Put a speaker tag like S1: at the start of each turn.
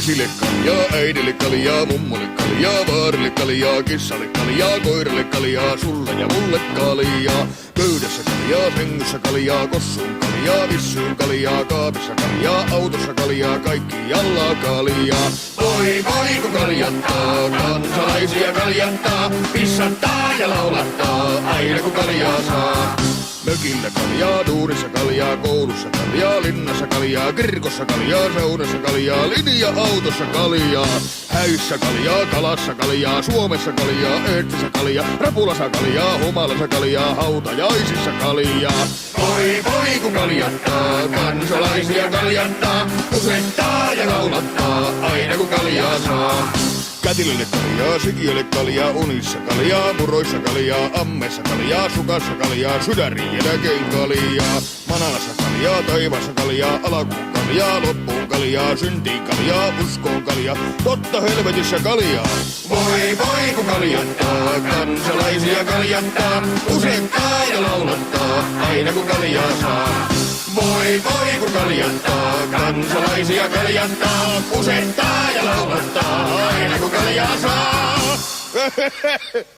S1: Isille kaljaa, äidille kaljaa, mummolle kaljaa, vaarille kaljaa, kissalle kaljaa, koiralle kaljaa, sulle ja mulle kaljaa. Pöydässä kaljaa, sängyssä kaljaa, kossuun kaljaa, vissyyn kaljaa, kaapissa kaljaa, autossa kaljaa, kaikkialla kaljaa. Voi voi kun kaljattaa, kansalaisia kaljattaa, pissattaa ja laulattaa, aina kun kaljaa saa. Mökillä kaljaa, duunissa kaljaa, koulussa kaljaa, linnassa kaljaa, kirkossa kaljaa, saunassa kaljaa, linja-autossa kaljaa. Häissä kaljaa, kalassa kaljaa, Suomessa kaljaa, Eestissä kaljaa, Rapulassa kaljaa, Humalassa kaljaa, hautajaisissa kaljaa. Voi voi kun kaljattaa, kansalaisia kaljattaa, kusettaa ja laulattaa, aina kun kaljaa saa. Kätilölle kaljaa, sikiölle kaljaa, unissa kaljaa, muroissa kaljaa, ammessa kaljaa, sukassa kaljaa, sydärin jälkeen kaljaa. Manalassa kaljaa, taivassa kaljaa, alakuun kaljaa, loppuun kaljaa, syntiin kaljaa, uskoon kaljaa, totta helvetissä kaljaa. Voi voi kun kaljattaa, kansalaisia kaljattaa, usettaa ja laulattaa, aina kun kaljaa saa. Voi voi kun kaljattaa, kansalaisia kaljattaa, usettaa ja laulattaa, aina kun kaljaa saa.